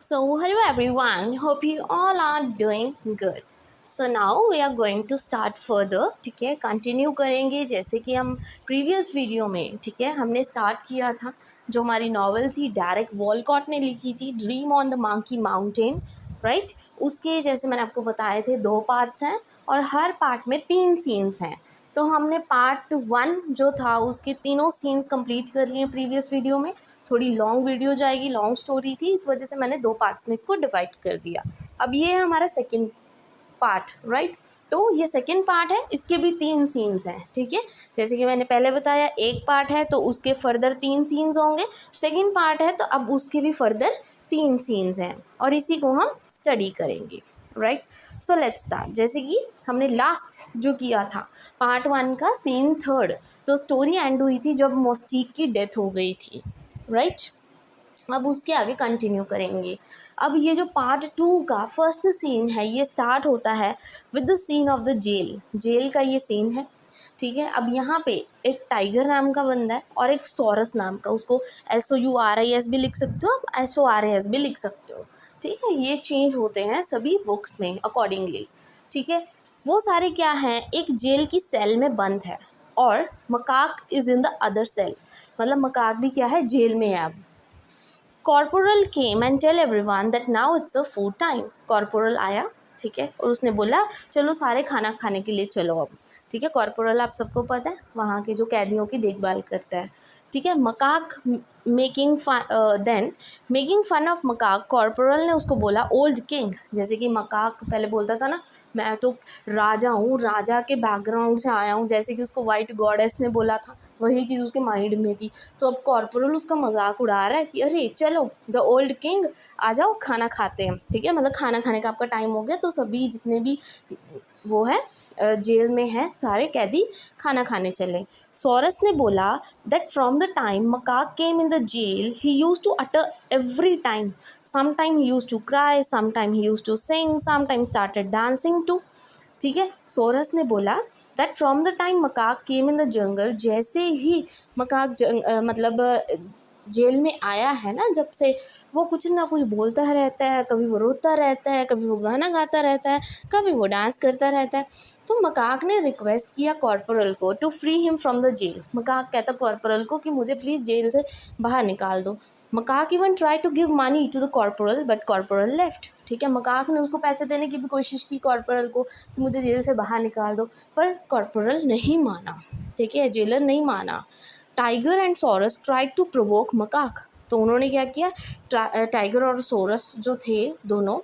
So, hello everyone, hope you all are doing good. So now we are going to start further. ठीक है, continue करेंगे जैसे कि हम प्रीवियस वीडियो में, ठीक है, हमने स्टार्ट किया था। जो हमारी नॉवेल थी डेरेक वॉलकॉट ने लिखी थी, dream on the monkey mountain, right. उसके जैसे मैंने आपको बताए थे 2 पार्ट्स हैं और हर पार्ट में 3 सीन्स हैं। तो हमने पार्ट 1 जो था उसके तीनों सीन्स कंप्लीट कर लिए प्रीवियस वीडियो में। थोड़ी लॉन्ग वीडियो जाएगी, लॉन्ग स्टोरी थी, इस वजह से मैंने 2 पार्ट्स में इसको डिवाइड कर दिया। अब ये है हमारा सेकंड पार्ट, राइट। तो ये सेकंड पार्ट है, इसके भी 3 सीन्स हैं, ठीक है। जैसे कि मैंने पहले बताया, एक पार्ट है तो उसके फर्दर 3 सीन्स होंगे, सेकंड पार्ट है तो अब उसके भी फर्दर 3 सीन्स हैं और इसी को हम स्टडी करेंगे, राइट। So let's start. जैसे कि हमने लास्ट जो किया था पार्ट 1 का सीन 3, तो स्टोरी एंड हुई थी जब मोस्टीक की डेथ हो गई थी, राइट। अब उसके आगे कंटिन्यू करेंगे। अब ये जो पार्ट 2 का फर्स्ट सीन है ये स्टार्ट होता है with the scene of the jail का ये सीन है, ठीक है। अब यहाँ पे एक टाइगर नाम का बंदा है और एक सॉरस नाम का, उसको SOURIS भी लिख सकते हो, आप SORAS भी लिख सकते हो, ठीक है। ये चेंज होते हैं सभी बुक्स में अकॉर्डिंगली, ठीक है। वो सारे क्या हैं, एक जेल की सेल में बंद है और Makak is in the other cell, मतलब मकाक भी क्या है, जेल में है। अब corporal came and tell everyone that now it's a food time. Corporal आया, ठीक है, और उसने बोला चलो सारे खाना खाने के लिए चलो अब, ठीक है। कॉर्पोरल आप सबको पता है, वहाँ के जो कैदियों की देखभाल करता है, ठीक है। Makak making fun of Makak, corporal ने उसको बोला ओल्ड किंग। जैसे कि मकाक पहले बोलता था ना, मैं तो राजा हूँ, राजा के बैकग्राउंड से आया हूँ, जैसे कि उसको वाइट गॉडेस ने बोला था, वही चीज़ उसके माइंड में थी। तो अब कॉर्पोरल उसका मजाक उड़ा रहा है कि अरे चलो द ओल्ड किंग आ जाओ खाना खाते हैं, ठीक है। मतलब खाना खाने का आपका टाइम हो गया, तो सभी जितने भी वो है जेल में है सारे कैदी खाना खाने चले। सॉरस ने बोला that from the time Makak came in the jail he use to utter every time, some time he use to cry, some time he use to sing, some time started dancing to, ठीक है। Souris ने बोला that from the time Makak came in the jungle, जैसे ही macaque मतलब jail में आया है ना, जब से वो कुछ ना कुछ बोलता रहता है, कभी वो रोता रहता है, कभी वो गाना गाता रहता है, कभी वो डांस करता रहता है। तो मकाक ने रिक्वेस्ट किया कॉर्पोरल को to free him from the jail. Makak कहता कॉर्पोरल को कि मुझे प्लीज़ जेल से बाहर निकाल दो। Makak even try to give money to the corporal but corporal left, ठीक है। मकाक ने उसको पैसे देने की भी कोशिश की कॉर्पोरल को कि मुझे जेल से बाहर निकाल दो, पर कॉर्पोरल नहीं माना, ठीक है, जेलर नहीं माना। Tiger and Souris tried to provoke Makak, तो उन्होंने क्या किया, टाइगर और सोरस जो थे दोनों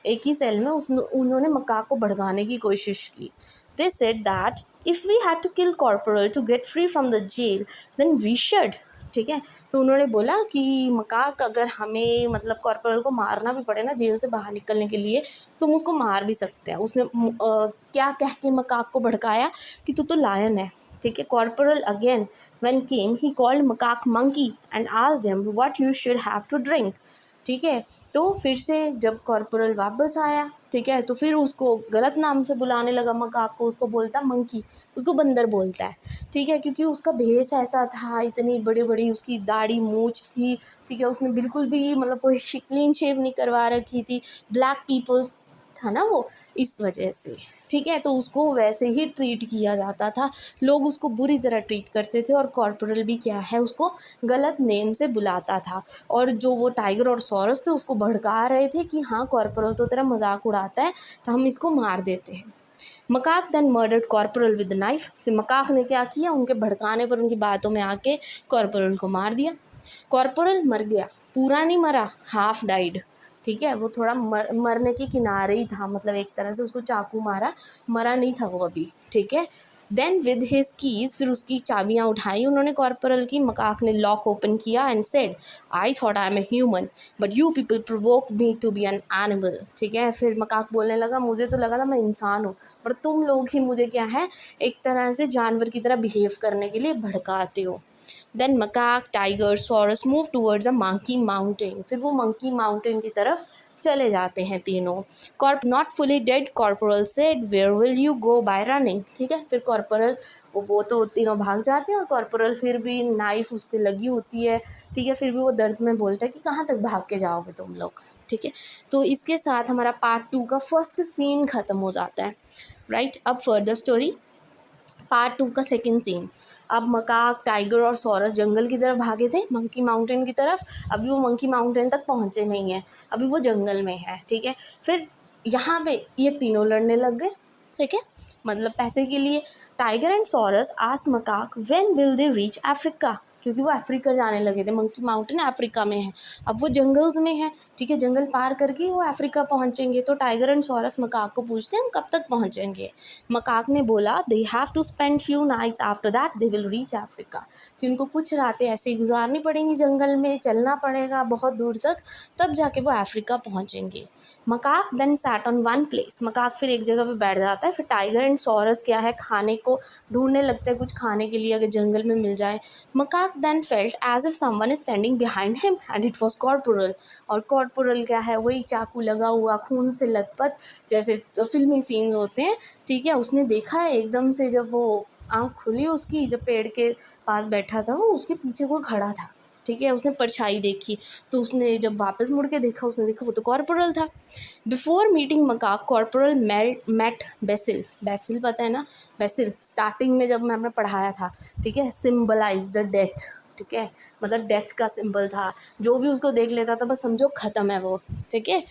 एक ही सेल में, उन्होंने मकाक को भड़काने की कोशिश की। They said that if we had to kill corporal to get free from the jail then we should, ठीक है। तो उन्होंने बोला कि मकाक अगर हमें मतलब कॉर्पोरल को मारना भी पड़े ना जेल से बाहर निकलने के लिए, तो हम उसको मार भी सकते हैं। उसने क्या कह के मकाक को भड़काया कि तू तो लायन है, ठीक है। Corporal again when came he called Makak monkey and asked him what you should have to drink, ठीक है। तो फिर से जब कॉर्पोरल वापस आया, ठीक है, तो फिर उसको गलत नाम से बुलाने लगा मकाक को, उसको बोलता मंकी, उसको बंदर बोलता है, ठीक है, क्योंकि उसका भेष ऐसा था, इतनी बड़ी बड़ी उसकी दाढ़ी मूछ थी, ठीक है। उसने बिल्कुल भी मतलब कोई क्लीन शेव नहीं करवा रखी थी, ब्लैक पीपल्स था ना वो, इस वजह से, ठीक है। तो उसको वैसे ही ट्रीट किया जाता था, लोग उसको बुरी तरह ट्रीट करते थे और कॉर्पोरल भी क्या है उसको गलत नेम से बुलाता था। और जो वो टाइगर और सॉरस थे उसको भड़का रहे थे कि हाँ कॉर्पोरल तो तेरा मजाक उड़ाता है, तो हम इसको मार देते हैं। Makak then murdered corporal with knife, फिर मकाक ने क्या किया, उनके भड़काने पर, उनकी बातों में आके कॉर्पोरल को मार दिया। कॉर्पोरल मर गया, पूरा नहीं मरा, हाफ डाइड, ठीक है। वो थोड़ा मरने के किनारे ही था, मतलब एक तरह से उसको चाकू मारा, मरा नहीं था वो अभी, ठीक है। देन विद हिज कीज़, फिर उसकी चाबियां उठाई उन्होंने कॉर्पोरल की। मकाक ने लॉक ओपन किया and said I thought I am a human but you people provoke me to be an animal, ठीक है। फिर मकाक बोलने लगा मुझे तो लगा था मैं इंसान हूँ, पर तुम लोग ही मुझे क्या है एक तरह से जानवर की तरह बिहेव करने के लिए भड़काते हो। Then Makak, tiger, Souris move towards a monkey mountain, फिर वो मंकी माउंटेन की तरफ चले जाते हैं तीनों। Not fully dead corporal said where will you go by running. ठीक है, फिर कॉर्पोरल वो तो तीनों भाग जाते हैं और कॉर्पोरल फिर भी नाइफ उसके लगी होती है। ठीक है, फिर भी वो दर्द में बोलता है कि कहाँ तक भाग के जाओगे तुम लोग। ठीक है, तो इसके साथ हमारा पार्ट 2 का फर्स्ट सीन ख़त्म हो जाता है। राइट, अब फर्दर स्टोरी पार्ट 2 का सेकंड सीन। अब मकाक, टाइगर और सॉरस जंगल की तरफ भागे थे, मंकी माउंटेन की तरफ। अभी वो मंकी माउंटेन तक पहुँचे नहीं हैं, अभी वो जंगल में है। ठीक है, फिर यहाँ पे ये तीनों लड़ने लग गए। ठीक है, मतलब पैसे के लिए। Tiger and sorus asked macaque when will they reach Africa, क्योंकि वो अफ्रीका जाने लगे थे। मंकी माउंटेन अफ्रीका में है, अब वो जंगल्स में है। ठीक है, जंगल पार करके वो अफ्रीका पहुंचेंगे। तो टाइगर एंड सॉरस मकाक को पूछते हैं हम कब तक पहुंचेंगे। मकाक ने बोला they have to spend few nights after that they will reach Africa, कि उनको कुछ रातें ऐसे ही गुजारनी पड़ेंगी, जंगल में चलना पड़ेगा बहुत दूर तक, तब जाके वो अफ्रीका पहुंचेंगे। Makak then sat on one place, Makak फिर एक जगह पे बैठ जाता है। फिर टाइगर एंड सॉरस क्या है, खाने को ढूंढने लगते हैं, कुछ खाने के लिए अगर जंगल में मिल जाए। Macaque then felt as if someone is standing behind him and it was corporal। और कॉर्पोरल क्या है, वही चाकू लगा हुआ, खून से लथपथ, जैसे फिल्मी सीन्स होते हैं। ठीक है, उसने देखा है एकदम से, जब वो आँख खुली उसकी, जब पेड़ के पास बैठा था वो, उसके पीछे कोई खड़ा था। ठीक है, उसने परछाई देखी, तो उसने जब वापस मुड़ के देखा, उसने देखा वो तो कॉर्पोरल था। Before meeting Makak corporal met Basil. Basil पता है ना, बेसिल स्टार्टिंग में जब मैंने पढ़ाया था। ठीक है, सिम्बलाइज द डेथ। ठीक है, मतलब डेथ का सिंबल था, जो भी उसको देख लेता था बस समझो ख़त्म है वो। ठीक है,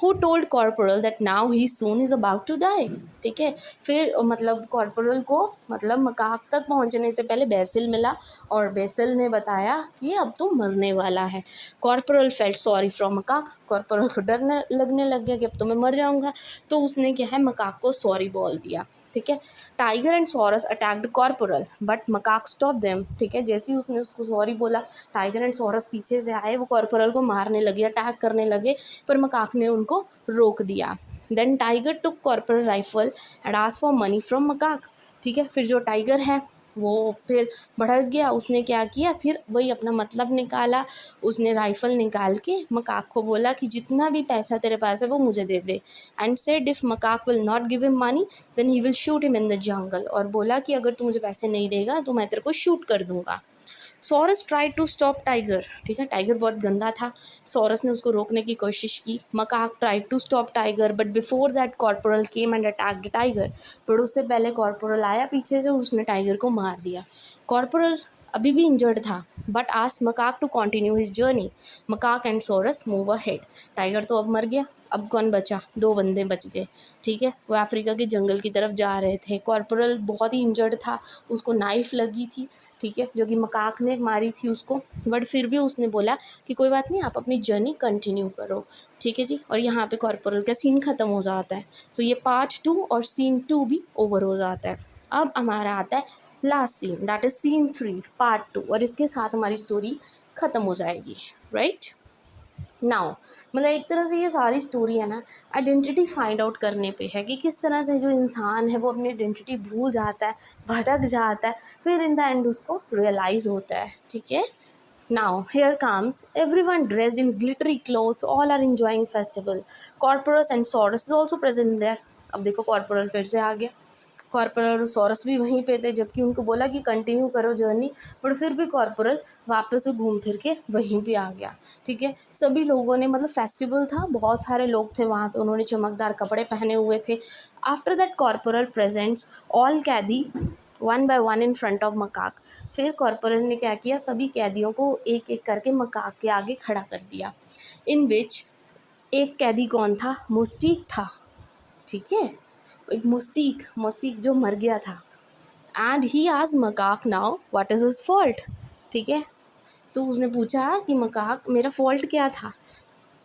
who told corporal that now he soon is about to die. ठीक है, फिर मतलब कॉर्पोरल को मतलब मकाक तक पहुंचने से पहले बेसिल मिला और बेसिल ने बताया कि अब तो मरने वाला है। Corporal felt sorry from macaque, corporal को डरने लगने लग गया कि अब तो मैं मर जाऊंगा, तो उसने क्या है मकाक को सॉरी बोल दिया। ठीक है, tiger and sorus attacked corporal but macaque stop them. ठीक है, जैसे ही उसने उसको सॉरी बोला, टाइगर एंड सॉरस पीछे से आए, वो कॉर्पोरल को मारने लगे, अटैक करने लगे, पर मकाक ने उनको रोक दिया। Then tiger took corporal rifle and asked for money from Makak. ठीक है, फिर जो टाइगर है वो फिर भड़क गया, उसने क्या किया, फिर वही अपना मतलब निकाला, उसने राइफ़ल निकाल के मकाक को बोला कि जितना भी पैसा तेरे पास है वो मुझे दे दे। And said if Macaque will not give him money then he will shoot him in the jungle, और बोला कि अगर तू मुझे पैसे नहीं देगा तो मैं तेरे को शूट कर दूँगा। Souris try to stop tiger. ठीक है, टाइगर बहुत गंदा था, सॉरस ने उसको रोकने की कोशिश की। Makak try to stop tiger but before that corporal came and attacked tiger, पर उससे पहले कॉर्पोरल आया पीछे से, उसने टाइगर को मार दिया। कॉर्पोरल अभी भी इंजर्ड था but asked Makak to continue his journey. Makak and Souris move ahead. Tiger तो अब मर गया, अब कौन बचा, दो बंदे बच गए। ठीक है, वो अफ्रीका के जंगल की तरफ जा रहे थे। कॉर्पोरल बहुत ही इंजर्ड था, उसको नाइफ लगी थी। ठीक है, जो कि मकाक ने मारी थी उसको, बट फिर भी उसने बोला कि कोई बात नहीं, आप अपनी जर्नी कंटिन्यू करो। ठीक है जी, और यहाँ पे कॉर्पोरल का सीन ख़त्म हो जाता है। तो ये पार्ट 2 और सीन 2 भी ओवर हो जाता है। अब हमारा आता है last scene, that is scene 3 part 2, और इसके साथ हमारी स्टोरी ख़त्म हो जाएगी। राइट नाउ, मतलब एक तरह से ये सारी स्टोरी है ना, आइडेंटिटी फाइंड आउट करने पे है कि किस तरह से जो इंसान है वो अपनी आइडेंटिटी भूल जाता है, भटक जाता है, फिर इन द एंड उसको रियलाइज़ होता है। ठीक है, now here comes everyone dressed in glittery clothes, all are enjoying festival. Corporus and Saurus is also present there. अब देखो कॉर्पोरल फिर से आ गया, कॉर्पोरल और सॉरस भी वहीं पे थे, जबकि उनको बोला कि कंटिन्यू करो जर्नी, बट फिर भी कॉर्पोरल वापस से घूम फिर के वहीं पे आ गया। ठीक है, सभी लोगों ने, मतलब फेस्टिवल था, बहुत सारे लोग थे वहाँ पे, उन्होंने चमकदार कपड़े पहने हुए थे। After that corporal presents all कैदी one by one in front of Macaque. फिर कॉर्पोरल ने क्या किया, सभी कैदियों को एक एक करके मकाक के आगे खड़ा कर दिया। इन विच एक कैदी कौन था, मुस्टीक था। ठीक है, एक मुस्टीक जो मर गया था। एंड ही आज macaque now what is his fault. ठीक है, तो उसने पूछा कि मकाक मेरा फॉल्ट क्या था,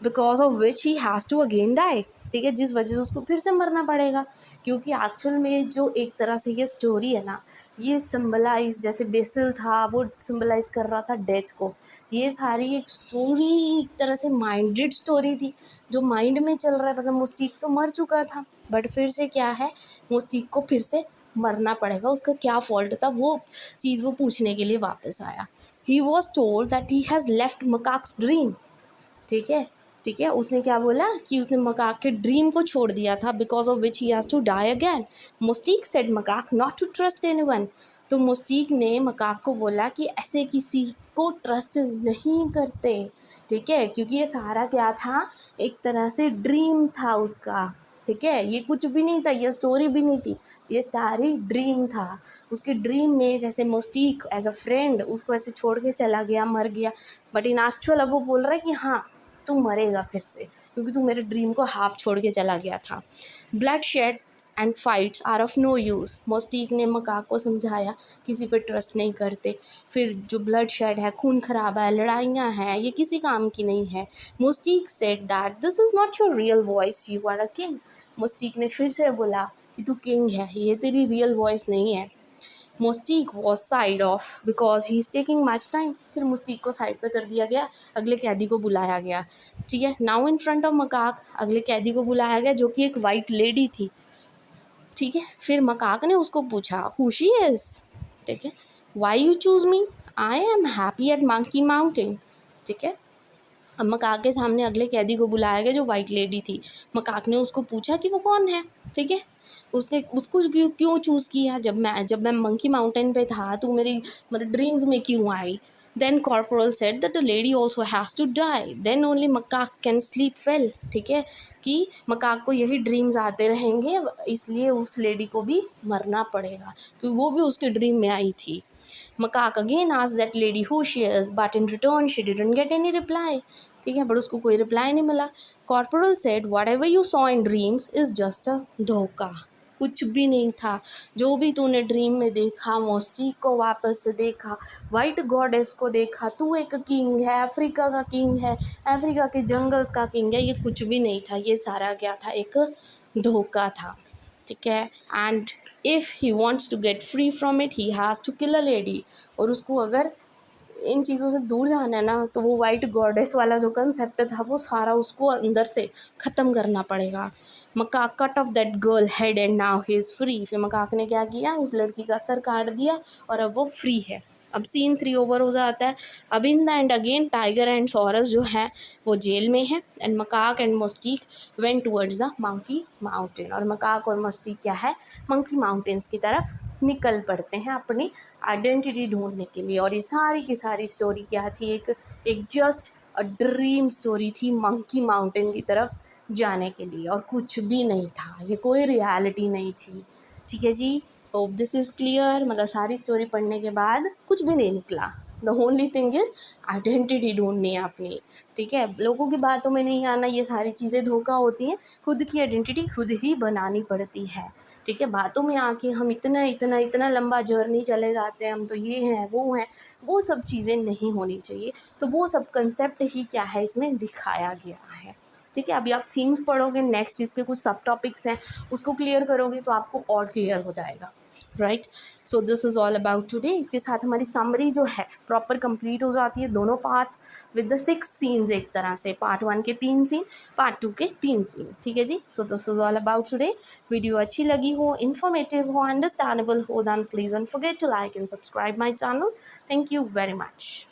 because of which he has to again die. ठीक है, जिस वजह से उसको फिर से मरना पड़ेगा, क्योंकि एक्चुअल में जो एक तरह से ये स्टोरी है ना, ये सिम्बलाइज, जैसे बेसिल था वो सिम्बलाइज कर रहा था डेथ को। ये सारी एक स्टोरी एक तरह से माइंडेड स्टोरी थी, जो माइंड में चल रहा है। मतलब मुस्टीक तो मर चुका था, बट फिर से क्या है, मुस्टीक को फिर से मरना पड़ेगा, उसका क्या फॉल्ट था वो चीज़ वो पूछने के लिए वापस आया। He was told that he has left Macaque's dream. ठीक है, ठीक है। उसने क्या बोला कि उसने मकाक के ड्रीम को छोड़ दिया था, because of which he has to die again. Mostique said Macaque not to trust anyone. तो मोस्टीक ने मकाक को बोला कि ऐसे किसी को ट्रस्ट नहीं करते, ठीक है, क्योंकि ये सारा क्या था, एक तरह से ड्रीम था उसका, ठीक है। ये कुछ भी नहीं था, ये स्टोरी भी नहीं थी, ये सारी ड्रीम था। उसके ड्रीम में जैसे मोस्टीक एज अ फ्रेंड उसको ऐसे छोड़ के चला गया, मर गया, बट इन एक्चुअल अब वो बोल रहा है कि हाँ तू मरेगा फिर से, क्योंकि तू मेरे ड्रीम को हाफ छोड़ के चला गया था। Bloodshed and fights are of no use. Mostique ने मकाक को समझाया किसी पे ट्रस्ट नहीं करते, फिर जो ब्लड शेड है, खून खराबा है, लड़ाइयाँ हैं, ये किसी काम की नहीं है। Mostique said that this is not your real voice, you are a king. Mostique ने फिर से बोला कि तू किंग है, ये तेरी रियल वॉइस नहीं है। Mostique was side off because he is taking much time. फिर मोस्टीक को साइड पे कर दिया गया, अगले कैदी को बुलाया गया, ठीक है। Now in front of macaque अगले कैदी को बुलाया गया, जो कि एक वाइट लेडी थी, ठीक है। फिर मकाक ने उसको पूछा हु शी इज़, ठीक है, why you choose me, I am happy at monkey mountain, ठीक है। अब मकाक के सामने अगले कैदी को बुलाया गया, जो वाइट लेडी थी। मकाक ने उसको पूछा कि वो कौन है, ठीक है, उसने उसको क्यों चूज़ किया, जब मैं मंकी माउंटेन पे था तो मेरी मतलब ड्रीम्स में क्यों आई। Then corporal said that the lady also has to die, then only Macaque can sleep well, ठीक है, कि मकाक को यही ड्रीम्स आते रहेंगे, इसलिए उस लेडी को भी मरना पड़ेगा, क्योंकि वो भी उसके ड्रीम में आई थी। Macaque again asked that lady who she is, but in return she didn't get any reply, ठीक है, बट उसको कोई रिप्लाई नहीं मिला। Corporal said what ever you saw in dreams is just a धोखा, कुछ भी नहीं था, जो भी तूने ड्रीम में देखा, मोस्टीक को वापस से देखा, वाइट गॉडेस को देखा, तू एक किंग है, अफ्रीका का किंग है, अफ्रीका के जंगल्स का किंग है, ये कुछ भी नहीं था, ये सारा क्या था, एक धोखा था, ठीक है। And if he wants to get free from it he has to kill a lady, और उसको अगर इन चीज़ों से दूर जाना है ना, तो वो वाइट गॉडेस वाला जो कंसेप्ट था वो सारा उसको अंदर से ख़त्म करना पड़ेगा। Macaque cut off that girl head and now he is free. फिर मकाक ने क्या किया, उस लड़की का सर काट दिया और अब वो फ्री है। अब सीन 3 ओवर हो जाता है। अब in the end again tiger and Saurus जो है वो जेल में है, and Macaque and Mostique went towards the monkey mountain, और मकाक और मोस्टीक क्या है, मंकी माउंटेन्स की तरफ निकल पड़ते हैं अपनी आइडेंटिटी ढूंढने के लिए। और ये सारी की सारी स्टोरी क्या थी, एक जस्ट अ ड्रीम स्टोरी थी मंकी माउंटेन की तरफ जाने के लिए, और कुछ भी नहीं था, ये कोई रियलिटी नहीं थी, ठीक है जी। Hope this is clear. मतलब सारी स्टोरी पढ़ने के बाद कुछ भी नहीं निकला। The only thing is identity ढूंढनी है अपनी, ठीक है, लोगों की बातों में नहीं आना, ये सारी चीज़ें धोखा होती हैं, खुद की आइडेंटिटी खुद ही बनानी पड़ती है, ठीक है। बातों में आके हम इतना इतना इतना लंबा जर्नी चले जाते हैं, हम तो ये हैं वो सब चीज़ें नहीं होनी चाहिए। तो वो सब कंसेप्ट ही क्या है इसमें दिखाया गया है, ठीक है। अभी आप थीम्स पढ़ोगे, नेक्स्ट इसके कुछ सब टॉपिक्स हैं, उसको क्लियर करोगे तो आपको और क्लियर हो जाएगा, right. So this is all about today. इसके साथ हमारी समरी जो है प्रॉपर कंप्लीट हो जाती है, दोनों पार्ट्स विद द 6 सीन्स, एक तरह से पार्ट 1 के 3 सीन, पार्ट 2 के 3 सीन, ठीक है जी। So this is all about today. Video अच्छी लगी हो, इन्फॉर्मेटिव हो, अंडरस्टैंडेबल हो, then please don't forget to like and subscribe my channel. Thank you very much.